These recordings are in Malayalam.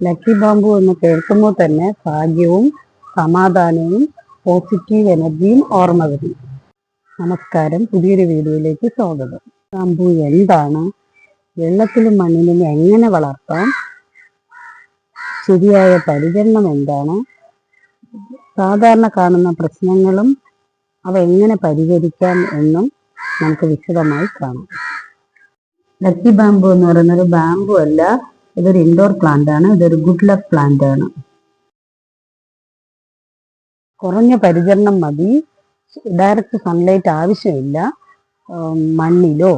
ലക്കി ബാമ്പു എന്ന് കേൾക്കുമ്പോൾ തന്നെ ഭാഗ്യവും സമാധാനവും പോസിറ്റീവ് എനർജിയും ഓർമ്മ വരും. നമസ്കാരം, പുതിയൊരു വീഡിയോയിലേക്ക് സ്വാഗതം. ബാമ്പു എന്താണ്, വെള്ളത്തിലും മണ്ണിലും എങ്ങനെ വളർത്താം, ശരിയായ പരിചരണം എന്താണ്, സാധാരണ കാണുന്ന പ്രശ്നങ്ങളും അവ എങ്ങനെ പരിഹരിക്കാം എന്നും നമുക്ക് വിശദമായി കാണാം. ലക്കി ബാമ്പു എന്ന് പറയുന്നത് ബാമ്പു അല്ല, ഇതൊരു ഇൻഡോർ പ്ലാന്റ് ആണ്. ഇതൊരു ഗുഡ് ലക്ക് പ്ലാന്റ് ആണ്. കുറഞ്ഞ പരിചരണം മതി, ഡയറക്റ്റ് സൺലൈറ്റ് ആവശ്യമില്ല. മണ്ണിലോ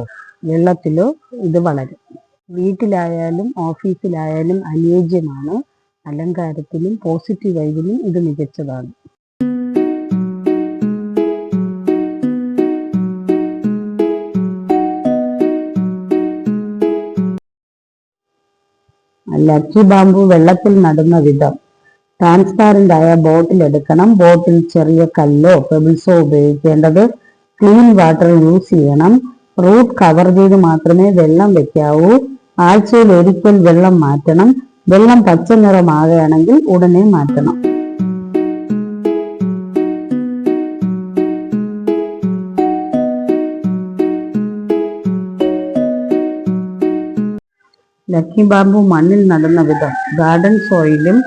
വെള്ളത്തിലോ ഇത് വളരും. വീട്ടിലായാലും ഓഫീസിലായാലും അനുയോജ്യമാണ്. അലങ്കാരത്തിലും പോസിറ്റീവ് വൈബിലും ഇത് മികച്ചതാണ്. ലക്കി ബാമ്പു വെള്ളത്തിൽ നടുന്ന വിധം: ട്രാൻസ്പാരന്റ് ആയ ബോട്ടിൽ എടുക്കണം. ബോട്ടിൽ ചെറിയ കല്ലോ പെബിൾസോ ഉപയോഗിക്കേണ്ടത്. ക്ലീൻ വാട്ടർ യൂസ് ചെയ്യണം. റൂട്ട് കവർ ചെയ്ത് മാത്രമേ വെള്ളം വെക്കാവൂ. ആഴ്ചയിൽ ഒരിക്കൽ വെള്ളം മാറ്റണം. വെള്ളം പച്ച നിറമാകുകയാണെങ്കിൽ ഉടനെ മാറ്റണം. ലക്കി ബാമ്പു മണ്ണിൽ നടുന്ന വിധം: ഗാർഡൻ സോയിലും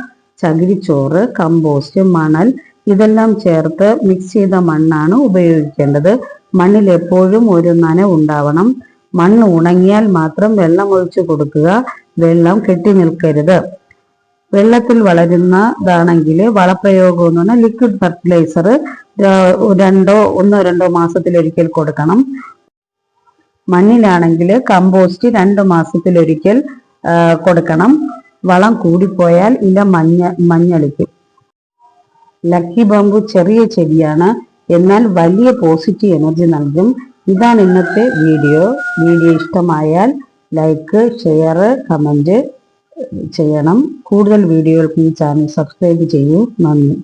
ചകിരിച്ചോറ്, കമ്പോസ്റ്റ്, മണൽ ഇതെല്ലാം ചേർത്ത് മിക്സ് ചെയ്ത മണ്ണാണ് ഉപയോഗിക്കേണ്ടത്. മണ്ണിൽ എപ്പോഴും ഒരു നനവുണ്ടാവണം. മണ്ണ് ഉണങ്ങിയാൽ മാത്രം വെള്ളം ഒഴിച്ചു കൊടുക്കുക. വെള്ളം കെട്ടി നിൽക്കരുത്. വെള്ളത്തിൽ വളരുന്നതാണെങ്കിൽ വളപ്രയോഗം എന്ന് പറഞ്ഞാൽ ലിക്വിഡ് ഫെർട്ടിലൈസർ ഒന്നോ രണ്ടോ മാസത്തിലൊരിക്കൽ കൊടുക്കണം. മണ്ണിലാണെങ്കിൽ കമ്പോസ്റ്റ് 2 മാസത്തിലൊരിക്കൽ കൊടുക്കണം. വളം കൂടിപ്പോയാൽ ഇല മഞ്ഞളിക്കും. ലക്കി ബാമ്പു ചെറിയ ചെടിയാണ്, എന്നാൽ വലിയ പോസിറ്റീവ് എനർജി നൽകും. ഇതാണ് ഇന്നത്തെ വീഡിയോ. ഇഷ്ടമായാൽ ലൈക്ക്, ഷെയർ, കമന്റ് ചെയ്യണം. കൂടുതൽ വീഡിയോകൾക്ക് ഈ ചാനൽ സബ്സ്ക്രൈബ് ചെയ്യൂ. നന്ദി.